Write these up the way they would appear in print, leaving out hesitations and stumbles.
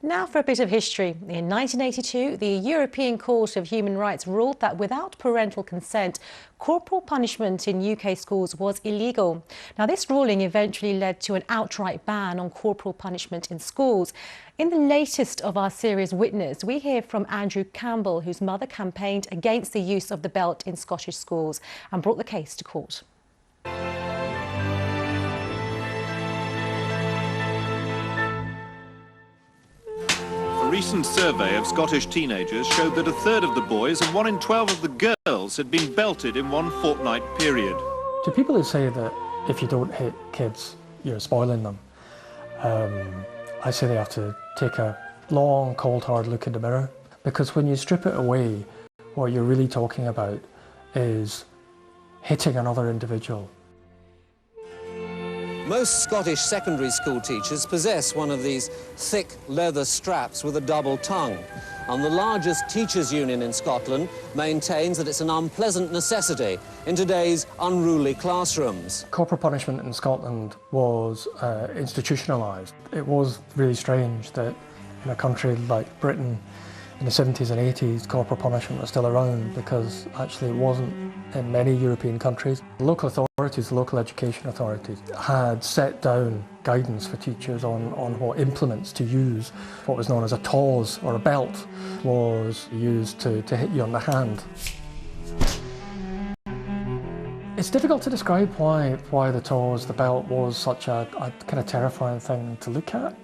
Now for a bit of history. In 1982, the European Court of Human Rights ruled that without parental consent, corporal punishment in UK schools was illegal. Now, this ruling eventually led to an outright ban on corporal punishment in schools. In the latest of our series Witness, we hear from Grace Campbell, whose mother campaigned against the use of the belt in Scottish schools and brought the case to court. A recent survey of Scottish teenagers showed that a third of the boys and 1 in 12 of the girls had been belted in one fortnight period. To people who say that if you don't hit kids, you're spoiling them, I say they have to take a long, cold, hard look in the mirror. Because when you strip it away, what you're really talking about is hitting another individual. Most Scottish secondary school teachers possess one of these thick leather straps with a double tongue. And the largest teachers' union in Scotland maintains that it's an unpleasant necessity in today's unruly classrooms. Corporal punishment in Scotland was institutionalised. It was really strange that in a country like Britain in the 70s and 80s, corporal punishment was still around, because actually it wasn't in many European countries. The local authorities, the local education authorities, had set down guidance for teachers on what implements to use. What was known as a tawse, or a belt, was used to hit you on the hand. It's difficult to describe why the tawse, the belt, was such a kind of terrifying thing to look at.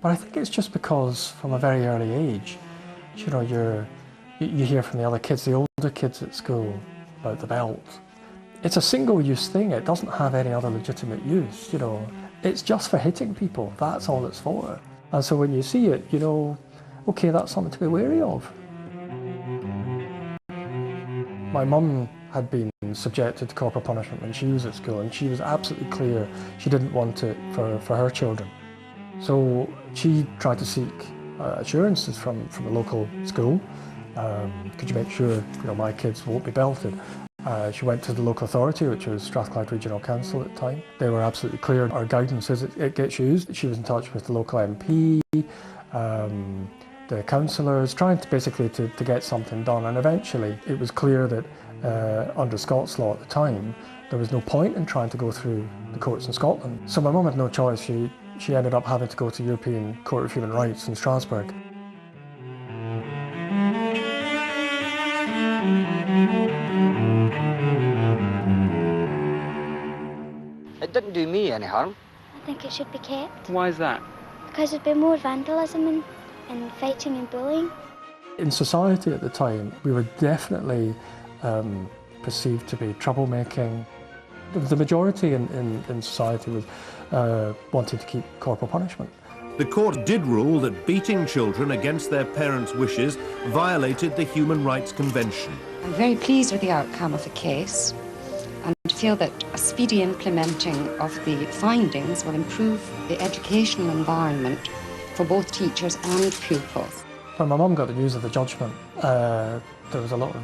But I think it's just because from a very early age, you know, you hear from the other kids, the older kids at school, about the belt. It's a single-use thing. It doesn't have any other legitimate use, you know. It's just for hitting people. That's all it's for. And so when you see it, you know, okay, that's something to be wary of. My mum had been subjected to corporal punishment when she was at school, and she was absolutely clear she didn't want it for her children. So she tried to seek assurances from the local school. Could you make sure, you know, my kids won't be belted? She went to the local authority, which was Strathclyde Regional Council at the time. They were absolutely clear. Our guidance is it gets used. She was in touch with the local MP, the councillors, trying to basically to get something done. And eventually it was clear that under Scots law at the time, there was no point in trying to go through the courts in Scotland. So my mum had no choice. She ended up having to go to the European Court of Human Rights in Strasbourg. It didn't do me any harm. I think it should be kept. Why is that? Because there'd be more vandalism and fighting and bullying. In society at the time, we were definitely perceived to be troublemaking. The majority in society was wanting to keep corporal punishment. The court did rule that beating children against their parents' wishes violated the Human Rights Convention. I'm very pleased with the outcome of the case and feel that a speedy implementing of the findings will improve the educational environment for both teachers and pupils. When my mum got the news of the judgment, there was a lot of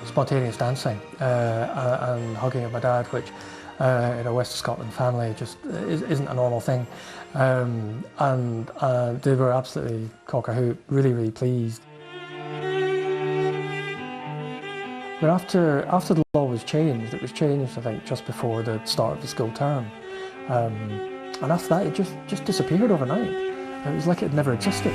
spontaneous dancing and hugging of my dad, which in a West of Scotland family just isn't a normal thing. And they were absolutely cock-a-hoop, really, really pleased. But after the law was changed, it was changed, I think, just before the start of the school term. And after that, it just disappeared overnight. It was like it never existed.